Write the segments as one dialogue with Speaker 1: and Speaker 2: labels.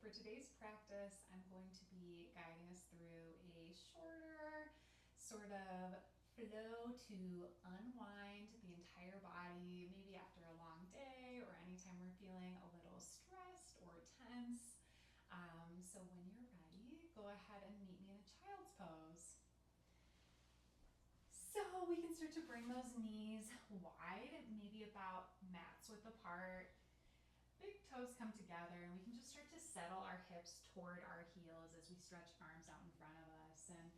Speaker 1: for today's practice, I'm going to be guiding us through a shorter sort of flow to unwind the entire body, maybe after a long day or anytime we're feeling a little stressed or tense. So when you're ready, go ahead and meet me in a child's pose. So we can start to bring those knees wide, maybe about mat's width apart. Big toes come together, and we can just start to settle our hips toward our heels as we stretch arms out in front of us. And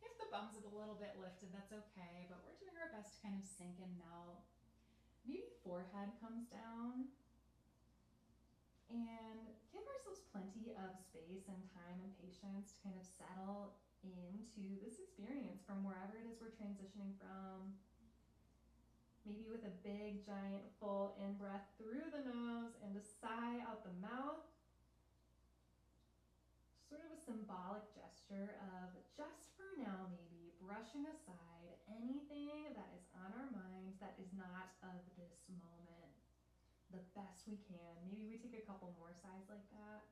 Speaker 1: if the bum's a little bit lifted, that's okay, but we're doing our best to kind of sink and melt. Maybe forehead comes down. And give ourselves plenty of space and time and patience to kind of settle into this experience from wherever it is we're transitioning from. Maybe with a big, giant, full in-breath through the nose and a sigh out the mouth. Sort of a symbolic gesture of just for now, maybe brushing aside anything that is on our mind that is not of this moment the best we can. Maybe we take a couple more sighs like that.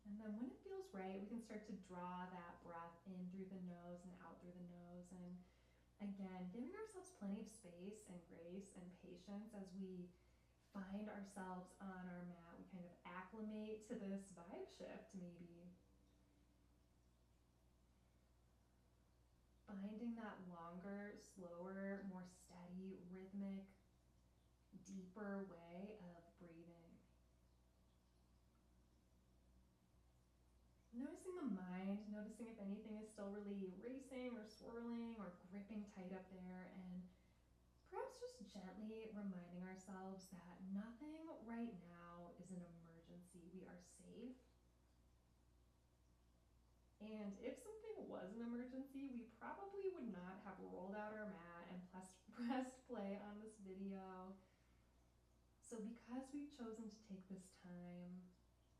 Speaker 1: And then when it feels right, we can start to draw that breath in through the nose and out through the nose. And again, giving ourselves plenty of space and grace and patience as we find ourselves on our mat. We kind of acclimate to this vibe shift, maybe. Finding that longer, slower, more steady, rhythmic, deeper way of breathing. Noticing the mind, noticing if anything is still really racing or swirling or gripping tight up there, and perhaps just gently reminding ourselves that nothing right now is an emergency. We are safe. And if something was an emergency, we probably would not have rolled out our mat and pressed play on this video. So because we've chosen to take this time,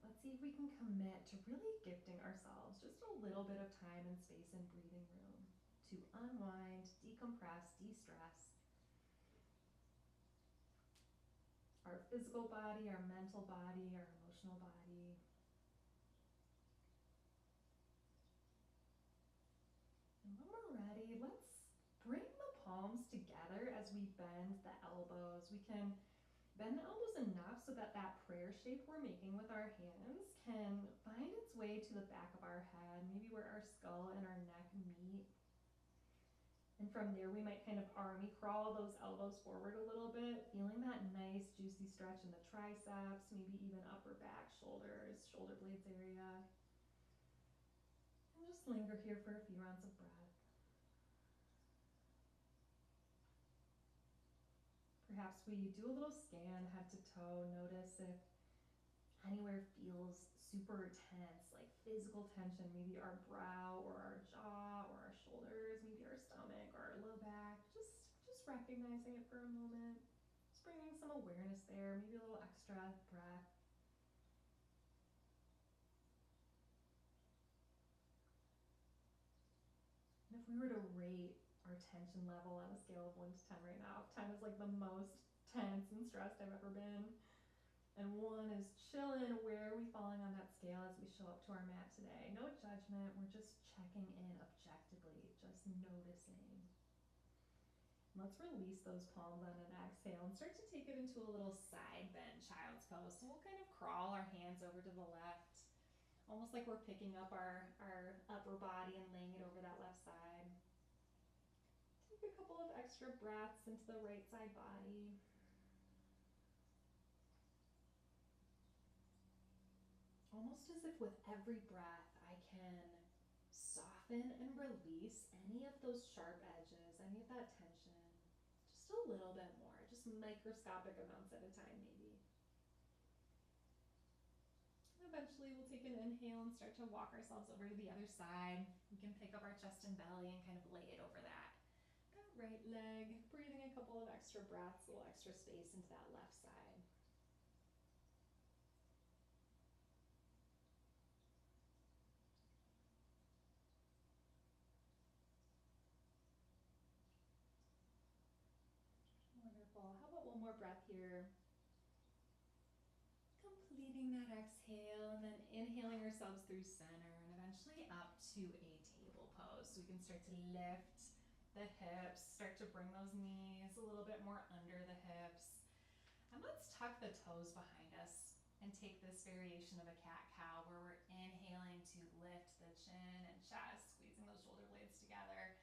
Speaker 1: let's see if we can commit to really gifting ourselves just a little bit of time and space and breathing room to unwind, decompress, de-stress. Our physical body, our mental body, our emotional body. And when we're ready, let's bring the palms together as we bend the elbows. We can bend the elbows enough so that that prayer shape we're making with our hands can find its way to the back of our head, maybe where our skull and our neck meet. And from there, we might kind of army crawl those elbows forward a little bit, feeling that nice juicy stretch in the triceps, maybe even upper back, shoulders, shoulder blades area. And just linger here for a few rounds of breath. Perhaps we do a little scan head to toe, notice if anywhere feels super tense, like physical tension, maybe our brow or our jaw or our shoulders, maybe our stomach or our low back, just recognizing it for a moment, just bringing some awareness there, maybe a little extra breath. And if we were to rate our tension level on a scale of 1 to 10 right now, if 10 is like the most tense and stressed I've ever been, and 1 is chillin', where are we falling on that scale as we show up to our mat today? No judgment, we're just checking in objectively, just noticing. Let's release those palms on an exhale and start to take it into a little side bend child's pose. So we'll kind of crawl our hands over to the left, almost like we're picking up our upper body and laying it over that left side. Take a couple of extra breaths into the right side body. Almost as if with every breath I can soften and release any of those sharp edges, any of that tension, just a little bit more, just microscopic amounts at a time maybe. Eventually we'll take an inhale and start to walk ourselves over to the other side. We can pick up our chest and belly and kind of lay it over that right leg, breathing a couple of extra breaths, a little extra space into that left side. Wonderful. How about one more breath here? exhale, and then inhaling ourselves through center and eventually up to a table pose. So we can start to lift the hips, start to bring those knees a little bit more under the hips. And let's tuck the toes behind us and take this variation of a cat-cow where we're inhaling to lift the chin and chest, squeezing those shoulder blades together.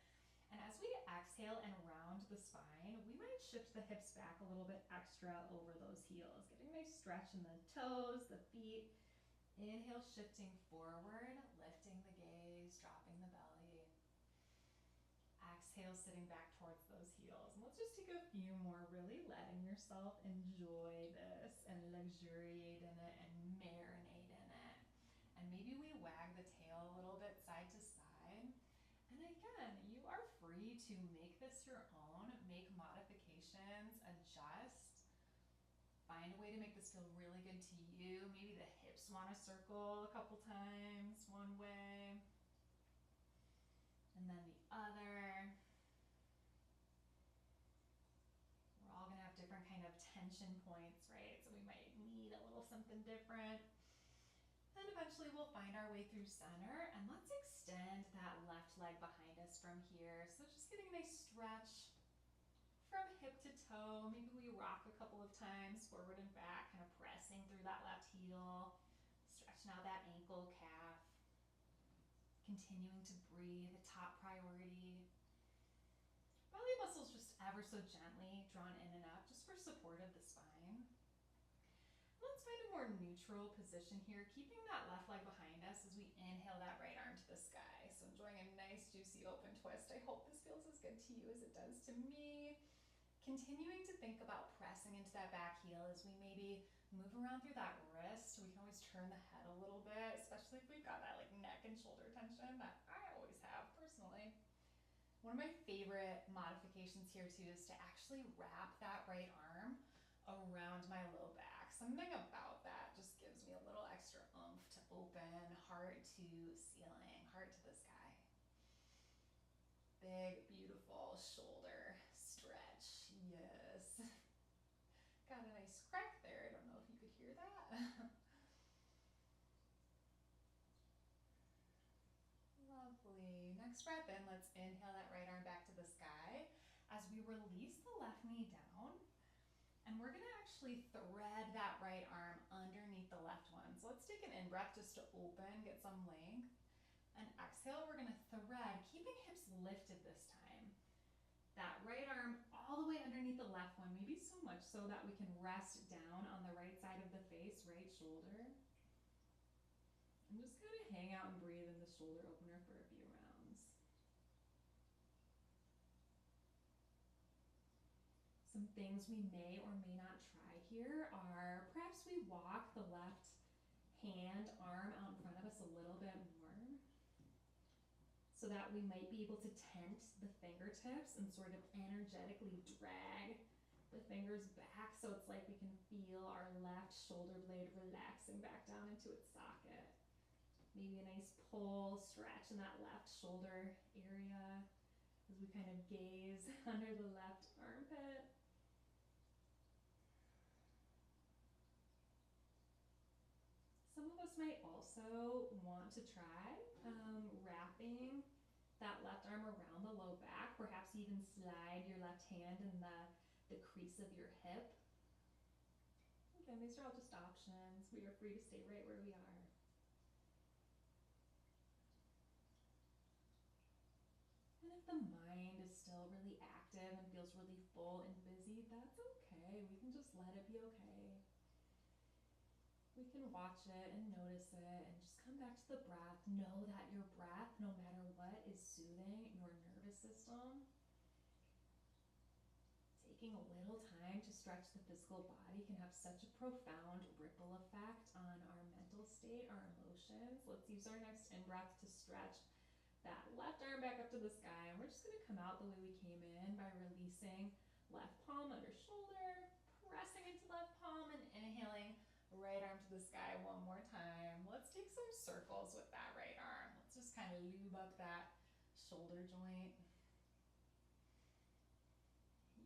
Speaker 1: And as we exhale and round the spine, we might shift the hips back a little bit extra over those heels, getting a nice stretch in the toes, the feet. Inhale, shifting forward, lifting the gaze, dropping the belly. Exhale, sitting back towards those heels. And let's just take a few more, really letting yourself enjoy this and luxuriate in it and marinate in it. And maybe we wag the tail a little bit side to side. And again, you are free to make this your own, make modifications, adjust, find a way to make this feel really good to you. Maybe the hips want to circle a couple times one way, and then the other. We're all gonna have different kind of tension points, right? So we might need a little something different. And eventually we'll find our way through center, and let's extend that left leg behind us from here. So just getting a nice stretch from hip to toe. Maybe we rock a couple of times forward and back, kind of pressing through that left heel. Stretching out that ankle, calf. Continuing to breathe, the top priority. Belly muscles just ever so gently drawn in and up, just for support of the spine. Let's find a more neutral position here, keeping that left leg behind us as we inhale that right arm to the sky. So enjoying a nice, juicy, open twist. I hope this feels as good to you as it does to me. Continuing to think about pressing into that back heel as we maybe move around through that wrist. We can always turn the head a little bit, especially if we've got that like neck and shoulder tension that I always have personally. One of my favorite modifications here too is to actually wrap that right arm around my low back. Something about that just gives me a little extra oomph to open, heart to ceiling, heart to the sky. Big, beautiful shoulder stretch. Yes. Got a nice crack there. I don't know if you could hear that. Lovely. Next breath in, let's inhale that right arm back to the sky as we release the left knee down. And we're gonna actually thread that right arm underneath the left one. So let's take an in-breath just to open, get some length. And exhale, we're gonna thread, keeping hips lifted this time. That right arm all the way underneath the left one, maybe so much so that we can rest down on the right side of the face, right shoulder. And just kind of hang out and breathe in the shoulder opener for a few rounds. Some things we may or may not try here are perhaps we walk the left hand, arm out in front of us a little bit more so that we might be able to tent the fingertips and sort of energetically drag the fingers back so it's like we can feel our left shoulder blade relaxing back down into its socket. Maybe a nice pull, stretch in that left shoulder area as we kind of gaze under the left armpit. Some of us might also want to try wrapping that left arm around the low back. Perhaps even slide your left hand in the crease of your hip. Again, these are all just options. We are free to stay right where we are. And if the mind is still really active and feels really full and busy, that's okay. We can just let it be okay. We can watch it and notice it and just come back to the breath. Know that your breath, no matter what, is soothing your nervous system. Taking a little time to stretch the physical body can have such a profound ripple effect on our mental state, our emotions. Let's use our next in-breath to stretch that left arm back up to the sky. And we're just going to come out the way we came in by releasing left palm under shoulder, pressing into left palm and inhaling right arm to the sky one more time. Let's take some circles with that right arm. Let's just kind of lube up that shoulder joint.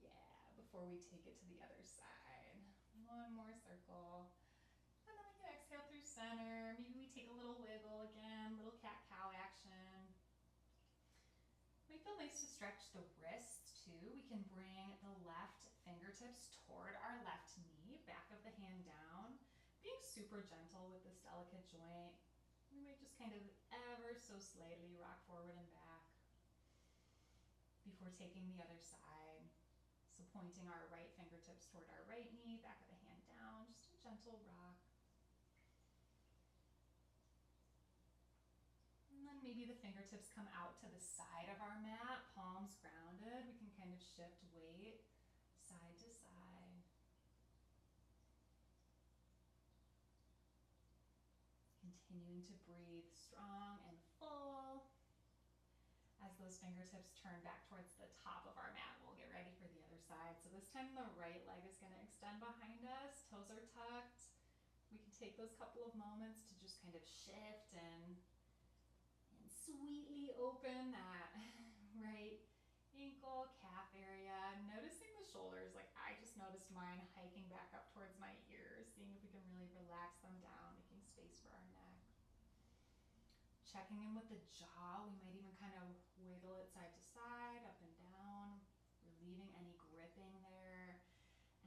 Speaker 1: Yeah, before we take it to the other side. One more circle. And then we can exhale exhale through center. Maybe we take a little wiggle again, little cat-cow action. Might feel nice to stretch the wrists too. We can bring the left fingertips toward our left knee, back of the hand down, being super gentle with this delicate joint. We might just kind of ever so slightly rock forward and back before taking the other side. So pointing our right fingertips toward our right knee, back of the hand down, just a gentle rock. And then maybe the fingertips come out to the side of our mat, palms grounded. We can kind of shift weight side to side. Continuing to breathe strong and full. As those fingertips turn back towards the top of our mat, we'll get ready for the other side. So this time the right leg is going to extend behind us, toes are tucked. We can take those couple of moments to just kind of shift and sweetly open that right ankle, calf area. Noticing the shoulders, like I just noticed mine hiking back up towards my ears, seeing if we can really relax them down, making space for our neck. Checking in with the jaw, we might even kind of wiggle it side to side, up and down, relieving any gripping there.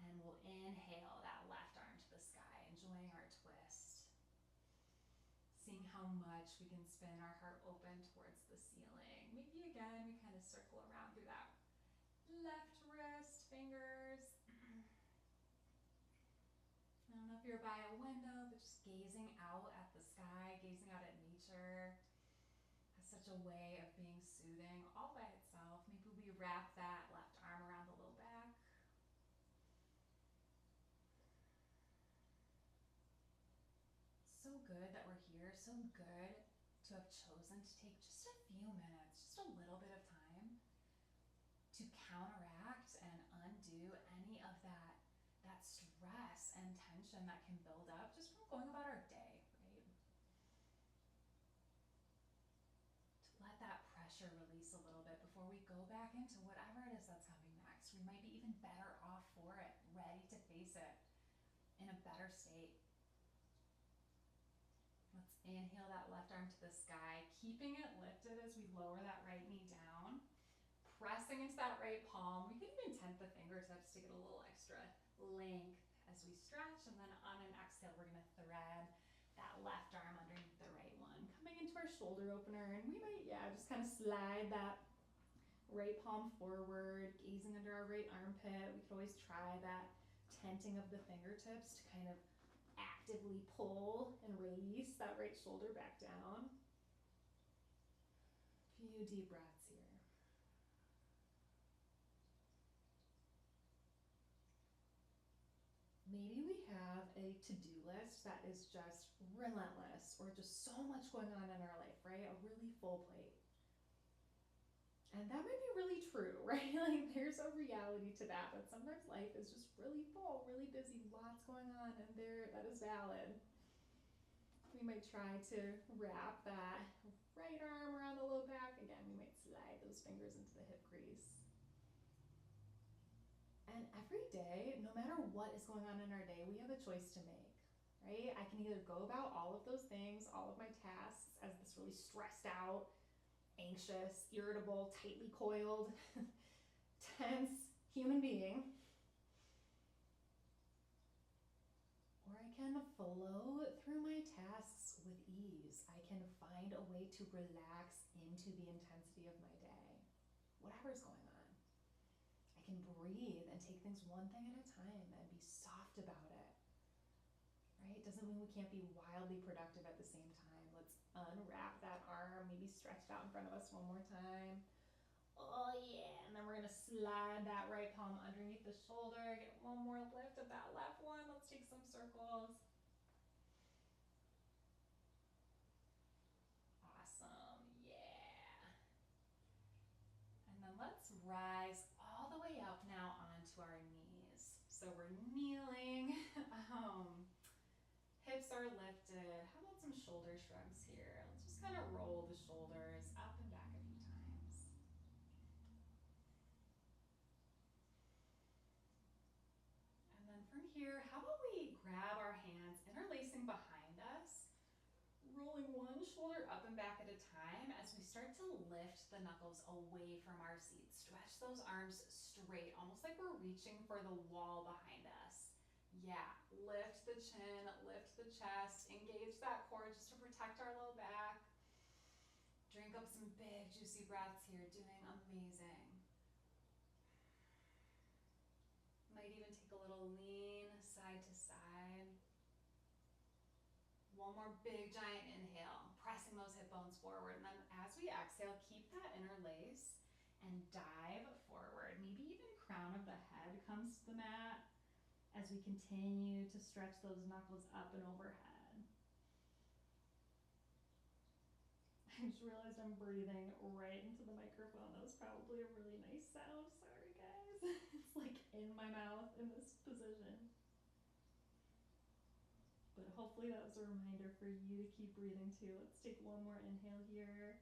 Speaker 1: And we'll inhale that left arm to the sky, enjoying our twist. Seeing how much we can spin our heart open towards the ceiling. Maybe again, we kind of circle around through that left wrist, fingers. I don't know if you're by a window, but just gazing out at the sky, gazing out at nature has such a way of being soothing all by itself. Maybe we wrap that left arm around the low back. So good that we're here, so good to have chosen to take just a few minutes, just a little bit of time to counteract and undo any of that stress and tension that can build up just from going about our day, right? To let that pressure release a little bit before we go back into whatever it is that's coming next. We might be even better off for it, ready to face it in a better state. Let's inhale that left arm to the sky, keeping it lifted as we lower that right knee down, pressing into that right palm. We can even tent the fingertips to get a little extra length as we stretch, and then on an exhale, we're going to thread that left arm underneath the right one, coming into our shoulder opener, and we might, just kind of slide that right palm forward, gazing under our right armpit. We could always try that tenting of the fingertips to kind of actively pull and release that right shoulder back down. A few deep breaths here. Maybe we have a to-do list that is just relentless, or just so much going on in our life, right? A really full plate. And that might be really true, right? Like there's a reality to that, but sometimes life is just really full, really busy, lots going on, and that is valid. We might try to wrap that right arm around the low back. Again, we might slide those fingers into the hip crease. And every day, no matter what is going on in our day, we have a choice to make, right? I can either go about all of those things, all of my tasks, as this really stressed out, anxious, irritable, tightly coiled, tense human being. Or I can flow through my tasks with ease. I can find a way to relax into the intensity of my day, whatever's going on. I can breathe and take things one thing at a time and be soft about it, right? Doesn't mean we can't be wildly productive at the same time. Let's unwrap that arm, maybe stretch it out in front of us one more time. Oh yeah, and then we're gonna slide that right palm underneath the shoulder, get one more lift of that left one. Let's take some circles. Awesome, yeah. And then let's rise all the way up now onto our knees. So we're kneeling, hips are lifted. How about some shoulder shrugs here? Let's just kind of roll the shoulders up and back a few times. And then from here, how about we grab our hands interlacing behind
Speaker 2: rolling one shoulder up and back at a time as we start to lift the knuckles away from our seat. Stretch those arms straight, almost like we're reaching for the wall behind us. Yeah, lift the chin, lift the chest, engage that core just to protect our low back. Drink up some big, juicy breaths here, doing amazing. Might even take a little lean side to side. One more big giant inhale, pressing those hip bones forward. And then as we exhale, keep that interlace and dive forward. Maybe even crown of the head comes to the mat as we continue to stretch those knuckles up and overhead. I just realized I'm breathing right into the microphone. That was probably a really nice sound. Sorry, guys. It's like in my mouth in this position. But hopefully that was a reminder for you to keep breathing too. Let's take one more inhale here.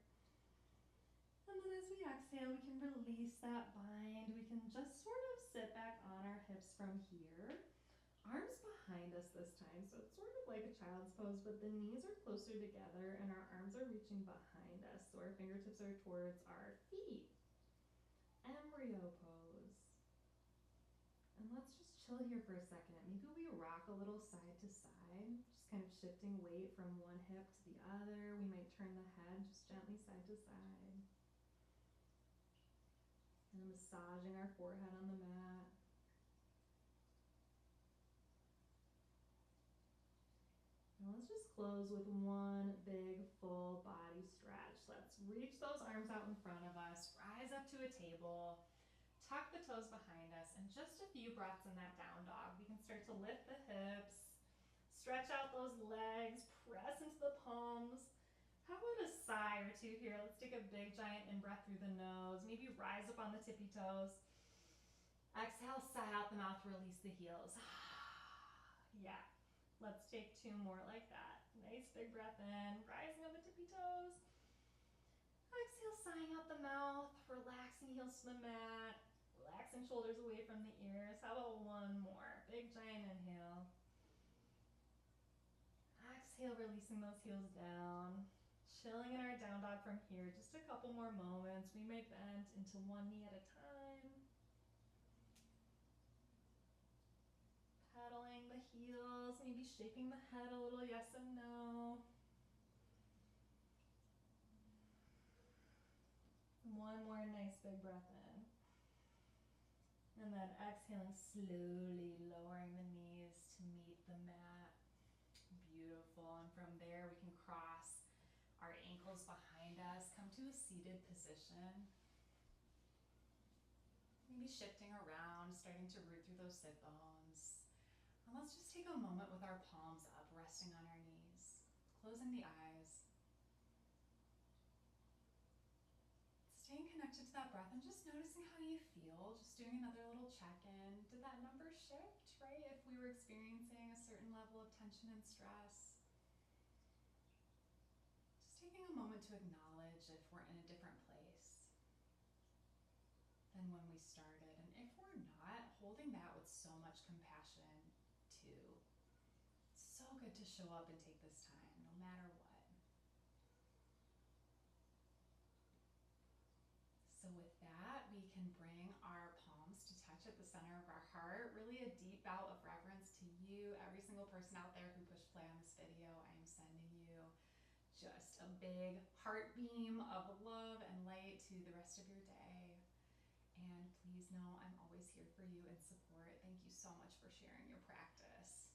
Speaker 2: And then as we exhale, we can release that bind. We can just sort of sit back on our hips from here. Arms behind us this time, so it's sort of like a child's pose, but the knees are closer together and our arms are reaching behind us, so our fingertips are towards our feet. Embryo pose. And let's just chill here for a second. Maybe we rock a little side to side, just kind of shifting weight from one hip to the other. We might turn the head just gently side to side. And massaging our forehead on the mat. And let's just close with one big full body stretch. Let's reach those arms out in front of us, rise up to a table, tuck the toes behind us, and just a few breaths in that down dog. We can start to lift the hips, stretch out those legs, press into the palms. How about a sigh or two here? Let's take a big giant in-breath through the nose, maybe rise up on the tippy toes. Exhale, sigh out the mouth, release the heels. Yeah. Let's take two more like that. Nice big breath in, rising on the tippy toes. Exhale, sighing out the mouth, relaxing heels to the mat, relaxing shoulders away from the ears. How about one more? Big giant inhale. Exhale, releasing those heels down. Chilling in our down dog from here. Just a couple more moments. We may bend into one knee at a time. Pedaling the heels, maybe shaking the head a little, yes and no. One more nice big breath in. And then exhaling slowly, lowering the knees to meet the mat. Beautiful. And from there we can cross our ankles behind us, come to a seated position. Maybe shifting around, starting to root through those sit bones. And let's just take a moment with our palms up, resting on our knees, closing the eyes. Staying connected to that breath and just noticing how you feel, just doing another little check-in. Did that number shift, right? If we were experiencing a certain level of tension and stress. Just taking a moment to acknowledge if we're in a different place than when we started. And if we're not, holding that with so much compassion too. It's so good to show up and take this time, no matter what. So with that, we can bring our palms to touch at the center of our heart. Really a deep bow of reverence to you, every single person out there who pushed play on this video. I am sending you just a big heart beam of love and light to the rest of your day. And please know I'm always here for you and support. Thank you so much for sharing your practice.